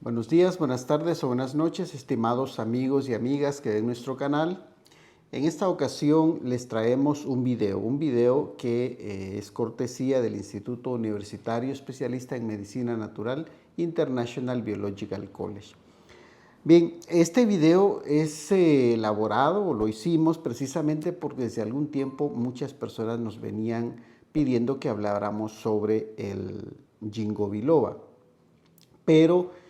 Buenos días, buenas tardes o buenas noches, estimados amigos y amigas que ven nuestro canal. En esta ocasión les traemos un video que es cortesía del Instituto Universitario Especialista en Medicina Natural International Biological College. Bien, este video es elaborado o lo hicimos precisamente porque desde algún tiempo muchas personas nos venían pidiendo que habláramos sobre el ginkgo biloba. Pero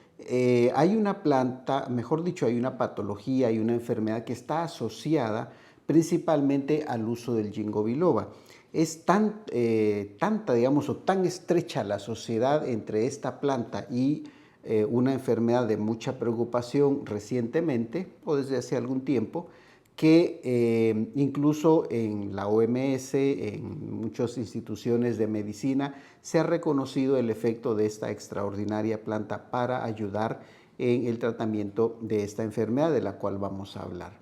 hay una planta, mejor dicho, hay una patología, hay una enfermedad que está asociada principalmente al uso del ginkgo biloba. Es tanta, digamos, o tan estrecha la sociedad entre esta planta y una enfermedad de mucha preocupación recientemente, o desde hace algún tiempo, que incluso en la OMS, en muchas instituciones de medicina, se ha reconocido el efecto de esta extraordinaria planta para ayudar en el tratamiento de esta enfermedad de la cual vamos a hablar.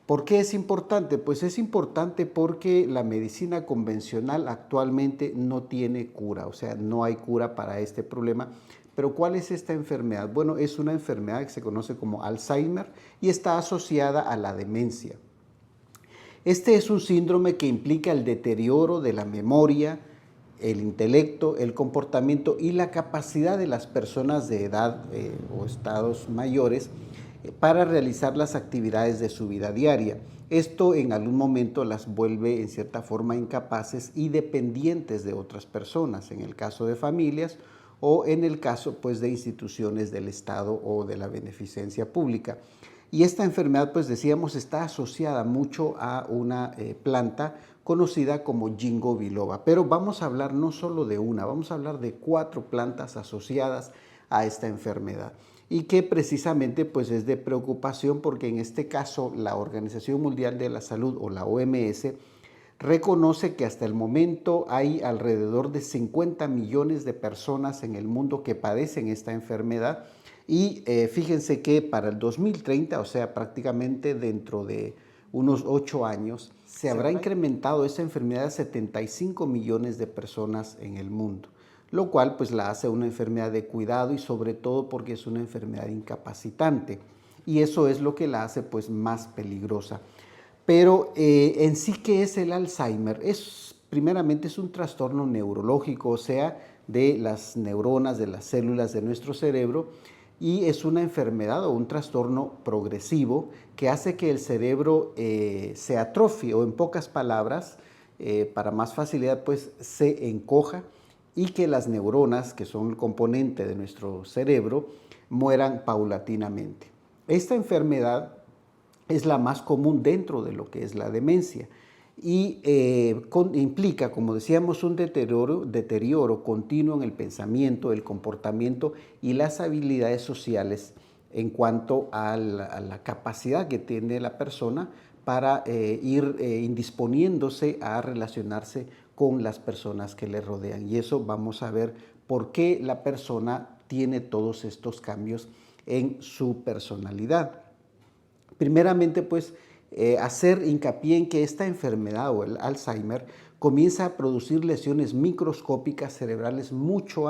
¿Por qué es importante? Pues es importante porque la medicina convencional actualmente no tiene cura, o sea, no hay cura para este problema. Pero ¿cuál es esta enfermedad? Bueno, es una enfermedad que se conoce como Alzheimer y está asociada a la demencia. Este es un síndrome que implica el deterioro de la memoria, el intelecto, el comportamiento y la capacidad de las personas de edad o estados mayores para realizar las actividades de su vida diaria. Esto en algún momento las vuelve en cierta forma incapaces y dependientes de otras personas, en el caso de familias o en el caso pues, de instituciones del Estado o de la beneficencia pública. Y esta enfermedad, pues decíamos, está asociada mucho a una planta conocida como ginkgo biloba. Pero vamos a hablar no solo de una, vamos a hablar de 4 plantas asociadas a esta enfermedad y que precisamente pues es de preocupación porque en este caso la Organización Mundial de la Salud o la OMS reconoce que hasta el momento hay alrededor de 50 millones de personas en el mundo que padecen esta enfermedad y fíjense que para el 2030, o sea, prácticamente dentro de unos 8 años, se habrá incrementado esta enfermedad a 75 millones de personas en el mundo, lo cual pues la hace una enfermedad de cuidado y sobre todo porque es una enfermedad incapacitante y eso es lo que la hace pues más peligrosa. Pero en sí, ¿qué es el Alzheimer? Primeramente es un trastorno neurológico, o sea, de las neuronas, de las células de nuestro cerebro, y es una enfermedad o un trastorno progresivo que hace que el cerebro se atrofie, o en pocas palabras, para más facilidad, pues se encoja y que las neuronas, que son el componente de nuestro cerebro, mueran paulatinamente. Esta enfermedad es la más común dentro de lo que es la demencia y implica, como decíamos, un deterioro continuo en el pensamiento, el comportamiento y las habilidades sociales en cuanto a la capacidad que tiene la persona para ir indisponiéndose a relacionarse con las personas que le rodean. Y eso vamos a ver por qué la persona tiene todos estos cambios en su personalidad. Primeramente, pues, hacer hincapié en que esta enfermedad o el Alzheimer comienza a producir lesiones microscópicas cerebrales muchos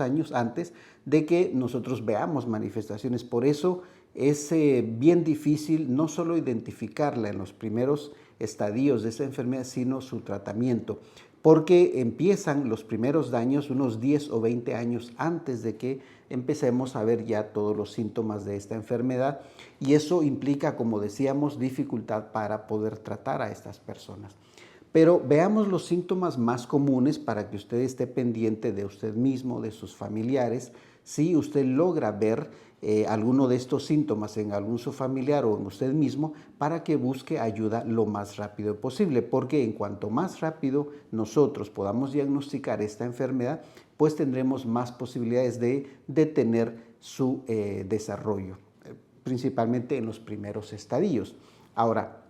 años antes de que nosotros veamos manifestaciones. Por eso es bien difícil no solo identificarla en los primeros estadios de esa enfermedad, sino su tratamiento, porque empiezan los primeros daños unos 10 o 20 años antes de que empecemos a ver ya todos los síntomas de esta enfermedad y eso implica, como decíamos, dificultad para poder tratar a estas personas. Pero veamos los síntomas más comunes para que usted esté pendiente de usted mismo, de sus familiares. Si usted logra ver alguno de estos síntomas en algún su familiar o en usted mismo, para que busque ayuda lo más rápido posible, porque en cuanto más rápido nosotros podamos diagnosticar esta enfermedad, pues tendremos más posibilidades de detener su desarrollo, principalmente en los primeros estadios. Ahora,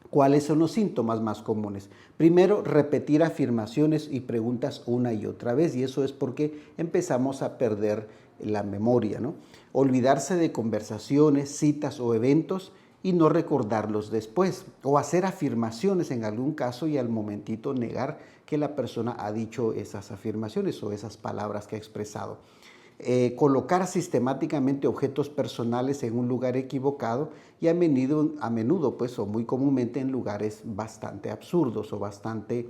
¿cuáles son los síntomas más comunes? Primero, repetir afirmaciones y preguntas una y otra vez, y eso es porque empezamos a perder la memoria, ¿no? Olvidarse de conversaciones, citas o eventos y no recordarlos después, o hacer afirmaciones en algún caso y al momentito negar que la persona ha dicho esas afirmaciones o esas palabras que ha expresado. colocar sistemáticamente objetos personales en un lugar equivocado y a menudo pues, o muy comúnmente en lugares bastante absurdos o bastante,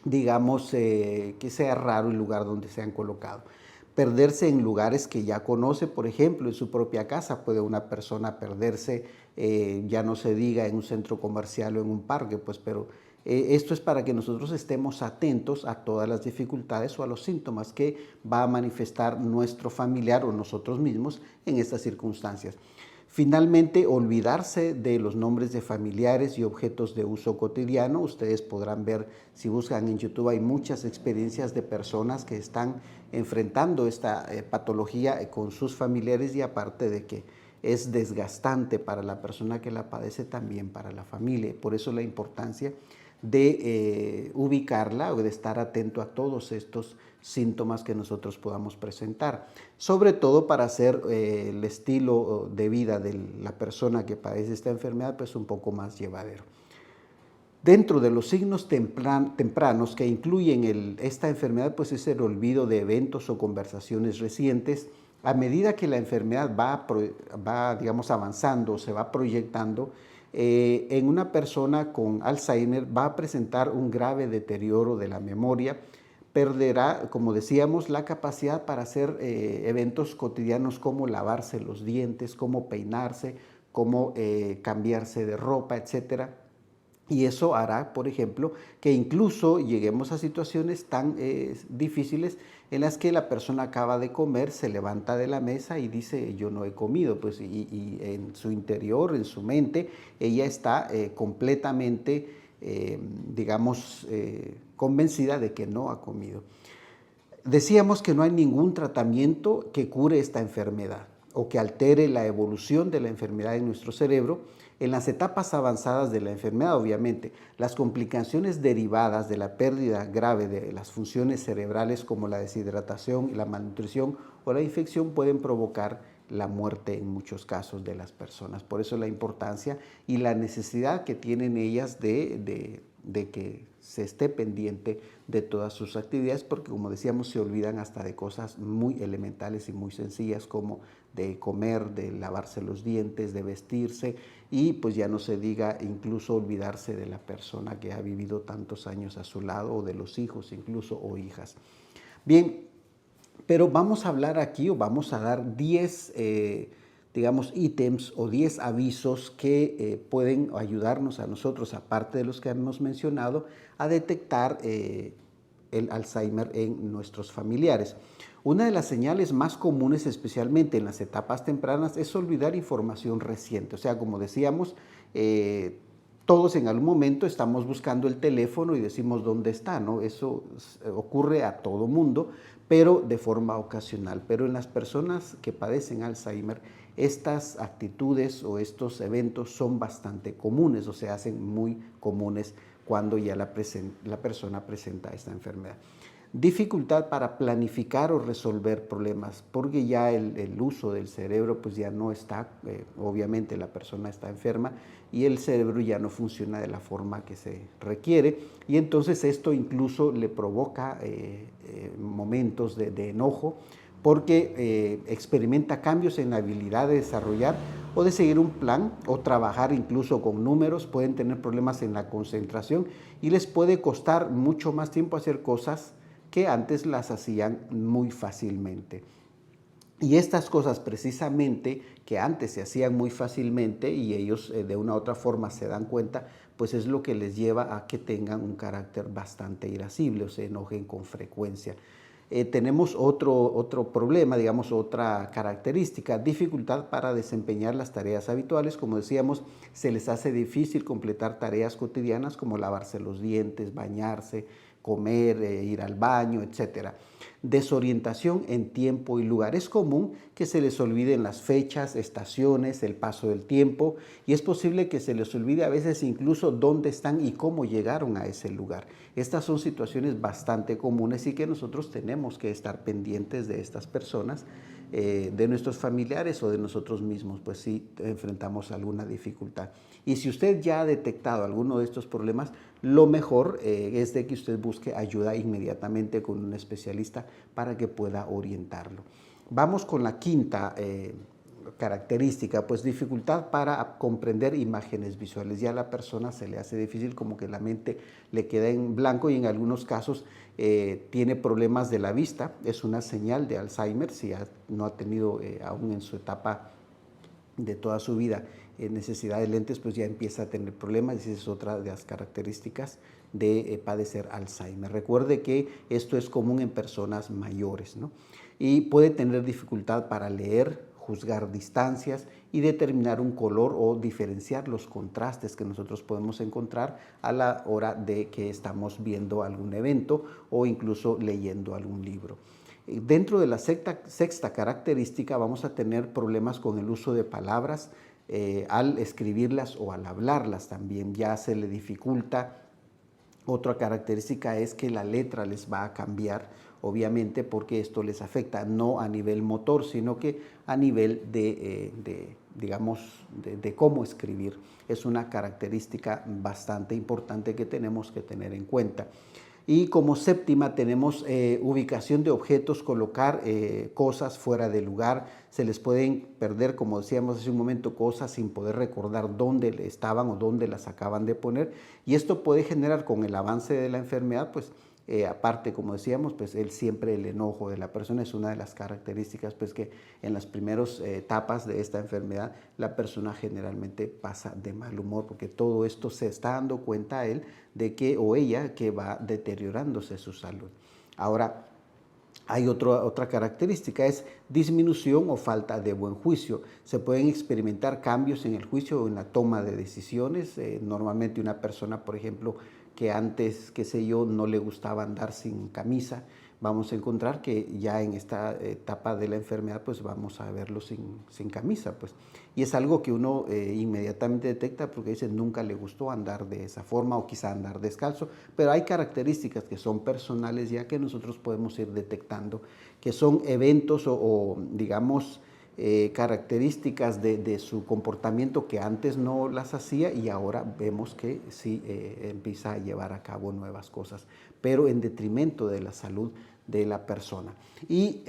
digamos, que sea raro el lugar donde se han colocado. Perderse en lugares que ya conoce, por ejemplo, en su propia casa puede una persona perderse, ya no se diga en un centro comercial o en un parque, pues, pero esto es para que nosotros estemos atentos a todas las dificultades o a los síntomas que va a manifestar nuestro familiar o nosotros mismos en estas circunstancias. Finalmente, olvidarse de los nombres de familiares y objetos de uso cotidiano. Ustedes podrán ver, si buscan en YouTube, hay muchas experiencias de personas que están enfrentando esta patología con sus familiares, y aparte de que es desgastante para la persona que la padece, también para la familia. Por eso la importancia de ubicarla o de estar atento a todos estos síntomas que nosotros podamos presentar, sobre todo para hacer el estilo de vida de la persona que padece esta enfermedad pues un poco más llevadero. Dentro de los signos tempranos que incluyen esta enfermedad, pues es el olvido de eventos o conversaciones recientes. A medida que la enfermedad va digamos, avanzando, se va proyectando, en una persona con Alzheimer va a presentar un grave deterioro de la memoria, perderá, como decíamos, la capacidad para hacer eventos cotidianos como lavarse los dientes, como peinarse, como cambiarse de ropa, etcétera. Y eso hará, por ejemplo, que incluso lleguemos a situaciones tan difíciles en las que la persona acaba de comer, se levanta de la mesa y dice, yo no he comido, pues, y en su interior, en su mente, ella está completamente, digamos, convencida de que no ha comido. Decíamos que no hay ningún tratamiento que cure esta enfermedad o que altere la evolución de la enfermedad en nuestro cerebro. En las etapas avanzadas de la enfermedad, obviamente, las complicaciones derivadas de la pérdida grave de las funciones cerebrales como la deshidratación, la malnutrición o la infección pueden provocar la muerte en muchos casos de las personas. Por eso la importancia y la necesidad que tienen ellas de que se esté pendiente de todas sus actividades, porque como decíamos, se olvidan hasta de cosas muy elementales y muy sencillas como de comer, de lavarse los dientes, de vestirse, y pues ya no se diga incluso olvidarse de la persona que ha vivido tantos años a su lado, o de los hijos incluso, o hijas. Bien, pero vamos a hablar aquí, o vamos a dar 10 digamos, ítems o 10 avisos que pueden ayudarnos a nosotros, aparte de los que hemos mencionado, a detectar el Alzheimer en nuestros familiares. Una de las señales más comunes, especialmente en las etapas tempranas, es olvidar información reciente. O sea, como decíamos, todos en algún momento estamos buscando el teléfono y decimos dónde está, ¿no? Eso ocurre a todo mundo, pero de forma ocasional. Pero en las personas que padecen Alzheimer, estas actitudes o estos eventos son bastante comunes, o se hacen muy comunes cuando ya la persona presenta esta enfermedad. Dificultad para planificar o resolver problemas, porque ya el uso del cerebro pues ya no está, obviamente la persona está enferma y el cerebro ya no funciona de la forma que se requiere, y entonces esto incluso le provoca momentos de enojo, porque experimenta cambios en la habilidad de desarrollar o de seguir un plan o trabajar incluso con números. Pueden tener problemas en la concentración y les puede costar mucho más tiempo hacer cosas que antes las hacían muy fácilmente. Y estas cosas precisamente que antes se hacían muy fácilmente y ellos de una u otra forma se dan cuenta, pues es lo que les lleva a que tengan un carácter bastante irascible o se enojen con frecuencia. Tenemos otro problema, digamos, otra característica: dificultad para desempeñar las tareas habituales. Como decíamos, se les hace difícil completar tareas cotidianas como lavarse los dientes, bañarse, comer, ir al baño, etc. Desorientación en tiempo y lugar. Es común que se les olviden las fechas, estaciones, el paso del tiempo, y es posible que se les olvide a veces incluso dónde están y cómo llegaron a ese lugar. Estas son situaciones bastante comunes y que nosotros tenemos que estar pendientes de estas personas, de nuestros familiares o de nosotros mismos, pues si enfrentamos alguna dificultad. Y si usted ya ha detectado alguno de estos problemas, lo mejor es de que usted busque ayuda inmediatamente con un especialista para que pueda orientarlo. Vamos con la quinta característica, pues dificultad para comprender imágenes visuales. Ya a la persona se le hace difícil, como que la mente le queda en blanco y en algunos casos tiene problemas de la vista. Es una señal de Alzheimer, si no ha tenido aún en su etapa de toda su vida necesidad de lentes, pues ya empieza a tener problemas y esa es otra de las características de padecer Alzheimer. Recuerde que esto es común en personas mayores, ¿no? Y puede tener dificultad para leer, juzgar distancias y determinar un color o diferenciar los contrastes que nosotros podemos encontrar a la hora de que estamos viendo algún evento o incluso leyendo algún libro. Dentro de la sexta característica vamos a tener problemas con el uso de palabras al escribirlas o al hablarlas también. Ya se le dificulta. Otra característica es que la letra les va a cambiar, obviamente, porque esto les afecta no a nivel motor, sino que a nivel digamos, de cómo escribir. Es una característica bastante importante que tenemos que tener en cuenta. Y como séptima tenemos ubicación de objetos, colocar cosas fuera de lugar. Se les pueden perder, como decíamos hace un momento, cosas sin poder recordar dónde estaban o dónde las acaban de poner. Y esto puede generar con el avance de la enfermedad, pues aparte, como decíamos, pues siempre el enojo de la persona es una de las características, pues que en las primeras etapas de esta enfermedad la persona generalmente pasa de mal humor, porque todo esto se está dando cuenta a él de que, o ella, que va deteriorándose su salud. Ahora, hay otra característica, es disminución o falta de buen juicio. Se pueden experimentar cambios en el juicio o en la toma de decisiones. Normalmente una persona, por ejemplo, que antes, qué sé yo, no le gustaba andar sin camisa, vamos a encontrar que ya en esta etapa de la enfermedad pues vamos a verlo sin camisa, pues. Y es algo que uno inmediatamente detecta porque dice nunca le gustó andar de esa forma o quizá andar descalzo, pero hay características que son personales ya que nosotros podemos ir detectando, que son eventos o digamos, características de su comportamiento que antes no las hacía y ahora vemos que sí empieza a llevar a cabo nuevas cosas, pero en detrimento de la salud de la persona. Y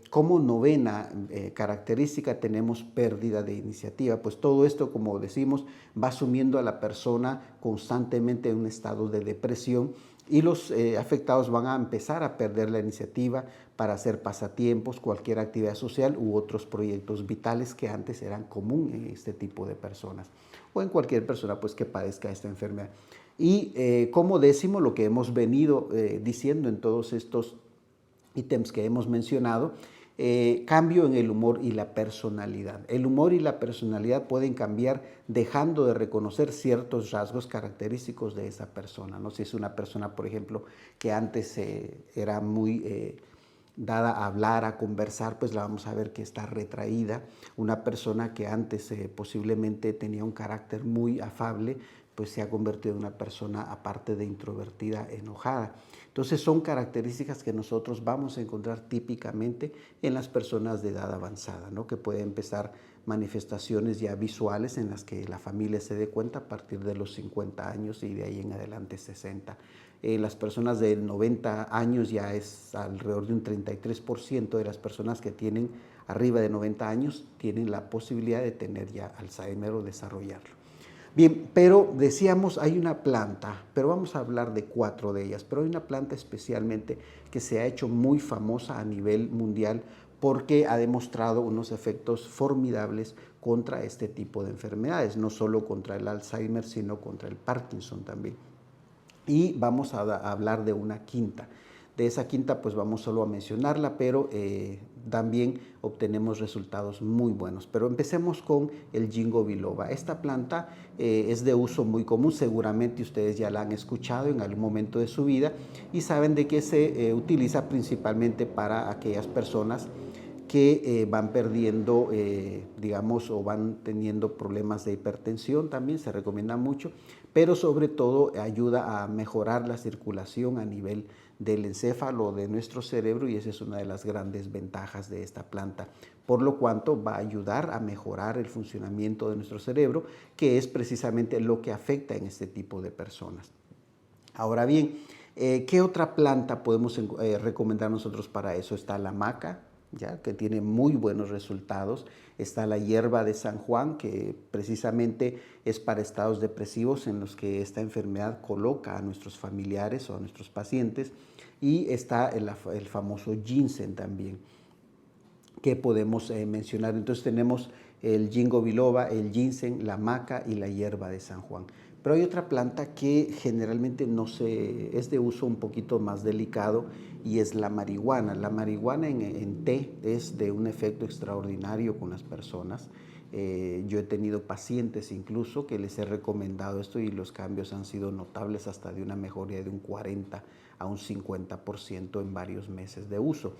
como novena característica tenemos pérdida de iniciativa, pues todo esto, como decimos, va sumiendo a la persona constantemente en un estado de depresión y los afectados van a empezar a perder la iniciativa para hacer pasatiempos, cualquier actividad social u otros proyectos vitales que antes eran común en este tipo de personas o en cualquier persona pues que padezca esta enfermedad. Y como décimo, lo que hemos venido diciendo en todos estos ítems que hemos mencionado, cambio en el humor y la personalidad. El humor y la personalidad pueden cambiar dejando de reconocer ciertos rasgos característicos de esa persona, ¿no? Si es una persona, por ejemplo, que antes era muy dada a hablar, a conversar, pues la vamos a ver que está retraída. Una persona que antes posiblemente tenía un carácter muy afable, pues se ha convertido en una persona, aparte de introvertida, enojada. Entonces son características que nosotros vamos a encontrar típicamente en las personas de edad avanzada, ¿no? Que puede empezar manifestaciones ya visuales en las que la familia se dé cuenta a partir de los 50 años y de ahí en adelante 60. Las personas de 90 años ya es alrededor de un 33% de las personas que tienen arriba de 90 años tienen la posibilidad de tener ya Alzheimer o desarrollarlo. Bien, pero decíamos hay una planta, pero vamos a hablar de 4 de ellas, pero hay una planta especialmente que se ha hecho muy famosa a nivel mundial porque ha demostrado unos efectos formidables contra este tipo de enfermedades, no solo contra el Alzheimer, sino contra el Parkinson también. Y vamos a hablar de una quinta. De esa quinta pues vamos solo a mencionarla, pero también obtenemos resultados muy buenos. Pero empecemos con el Ginkgo biloba. Esta planta es de uso muy común, seguramente ustedes ya la han escuchado en algún momento de su vida y saben de que se utiliza principalmente para aquellas personas que van perdiendo, digamos, o van teniendo problemas de hipertensión también, se recomienda mucho, pero sobre todo ayuda a mejorar la circulación a nivel del encéfalo de nuestro cerebro y esa es una de las grandes ventajas de esta planta, por lo cuanto va a ayudar a mejorar el funcionamiento de nuestro cerebro, que es precisamente lo que afecta en este tipo de personas. Ahora bien, ¿qué otra planta podemos recomendar nosotros para eso? Está la maca, ¿ya? Que tiene muy buenos resultados. Está la hierba de San Juan, que precisamente es para estados depresivos en los que esta enfermedad coloca a nuestros familiares o a nuestros pacientes. Y está el famoso ginseng también, que podemos mencionar. Entonces tenemos el ginkgo biloba, el ginseng, la maca y la hierba de San Juan. Pero hay otra planta que generalmente es de uso un poquito más delicado y es la marihuana. La marihuana en té es de un efecto extraordinario con las personas. Yo he tenido pacientes incluso que les he recomendado esto y los cambios han sido notables, hasta de una mejoría de un 40 a un 50% en varios meses de uso.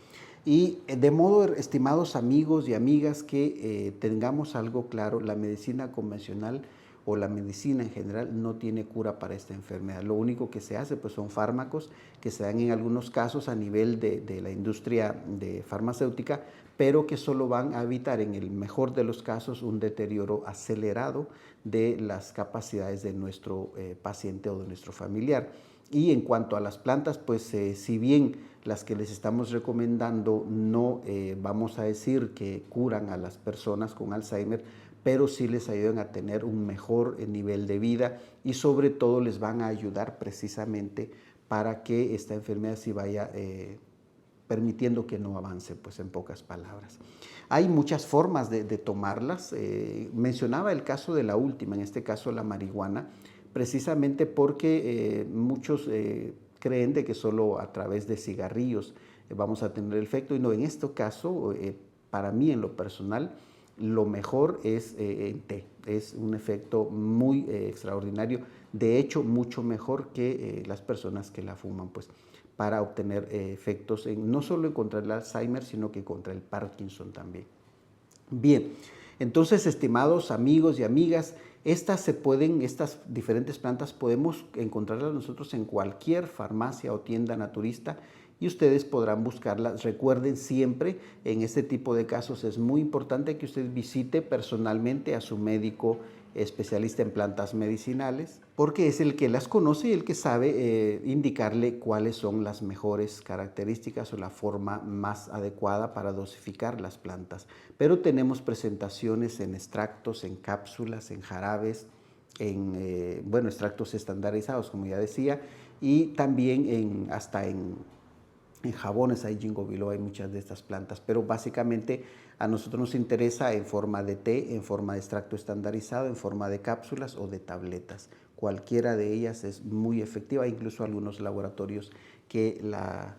Y de modo, estimados amigos y amigas, que tengamos algo claro: la medicina convencional o la medicina en general no tiene cura para esta enfermedad. Lo único que se hace pues son fármacos que se dan en algunos casos a nivel de la industria farmacéutica, pero que solo van a evitar en el mejor de los casos un deterioro acelerado de las capacidades de nuestro paciente o de nuestro familiar. Y en cuanto a las plantas, pues si bien las que les estamos recomendando no vamos a decir que curan a las personas con Alzheimer, pero sí les ayudan a tener un mejor nivel de vida y sobre todo les van a ayudar precisamente para que esta enfermedad sí vaya permitiendo que no avance, pues en pocas palabras. Hay muchas formas de tomarlas. Mencionaba el caso de la última, en este caso la marihuana, precisamente porque muchos creen de que solo a través de cigarrillos vamos a tener el efecto, y no, en este caso, para mí en lo personal, lo mejor es en té. Es un efecto muy extraordinario, de hecho mucho mejor que las personas que la fuman, pues, para obtener efectos no solo contra el Alzheimer, sino que contra el Parkinson también. Bien, entonces, estimados amigos y amigas, estas diferentes plantas podemos encontrarlas nosotros en cualquier farmacia o tienda naturista y ustedes podrán buscarlas. Recuerden siempre, en este tipo de casos es muy importante que usted visite personalmente a su médico especialista en plantas medicinales, porque es el que las conoce y el que sabe indicarle cuáles son las mejores características o la forma más adecuada para dosificar las plantas. Pero tenemos presentaciones en extractos, en cápsulas, en jarabes, en extractos estandarizados, como ya decía, y también hasta en jabones. Hay ginkgo biloba, hay muchas de estas plantas, pero básicamente a nosotros nos interesa en forma de té, en forma de extracto estandarizado, en forma de cápsulas o de tabletas. Cualquiera de ellas es muy efectiva, incluso algunos laboratorios que la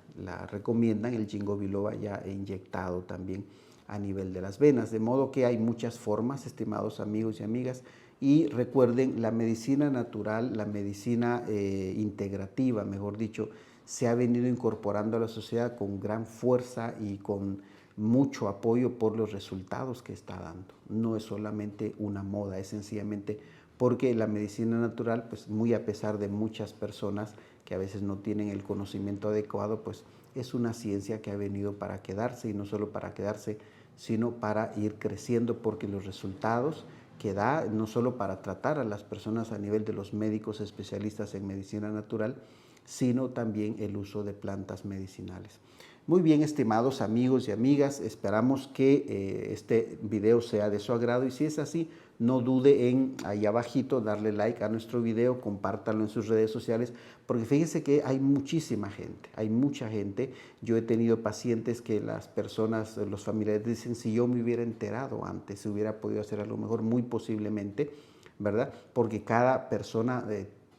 recomiendan el ginkgo biloba ya inyectado también a nivel de las venas. De modo que hay muchas formas, estimados amigos y amigas, y recuerden, la medicina natural, la medicina integrativa, mejor dicho, se ha venido incorporando a la sociedad con gran fuerza y con mucho apoyo por los resultados que está dando. No es solamente una moda, es sencillamente porque la medicina natural, pues muy a pesar de muchas personas que a veces no tienen el conocimiento adecuado, pues es una ciencia que ha venido para quedarse, y no solo para quedarse, sino para ir creciendo, porque los resultados que da, no solo para tratar a las personas a nivel de los médicos especialistas en medicina natural, sino también el uso de plantas medicinales. Muy bien, estimados amigos y amigas, esperamos que este video sea de su agrado, y si es así, no dude en ahí abajito darle like a nuestro video, compártanlo en sus redes sociales, porque fíjense que hay muchísima gente, hay mucha gente. Yo he tenido pacientes que las personas, los familiares dicen: si yo me hubiera enterado antes, se hubiera podido hacer a lo mejor, muy posiblemente, ¿verdad? Porque cada persona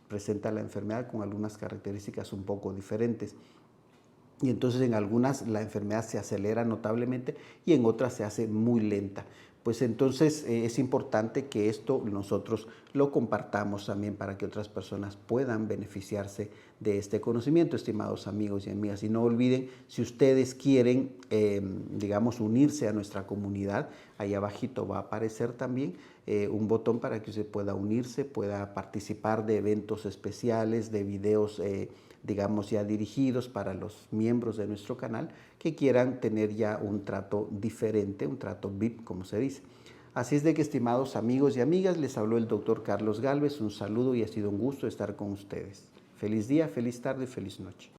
presenta la enfermedad con algunas características un poco diferentes. Y entonces en algunas la enfermedad se acelera notablemente y en otras se hace muy lenta. pues entonces es importante que esto nosotros lo compartamos también para que otras personas puedan beneficiarse de este conocimiento, estimados amigos y amigas. Y no olviden, si ustedes quieren, digamos, unirse a nuestra comunidad, ahí abajito va a aparecer también un botón para que usted pueda unirse, pueda participar de eventos especiales, de videos, digamos, ya dirigidos para los miembros de nuestro canal que quieran tener ya un trato diferente, un trato VIP, como se dice. Así es de que, estimados amigos y amigas, les habló el doctor Carlos Gálvez. Un saludo y ha sido un gusto estar con ustedes. Feliz día, feliz tarde, feliz noche.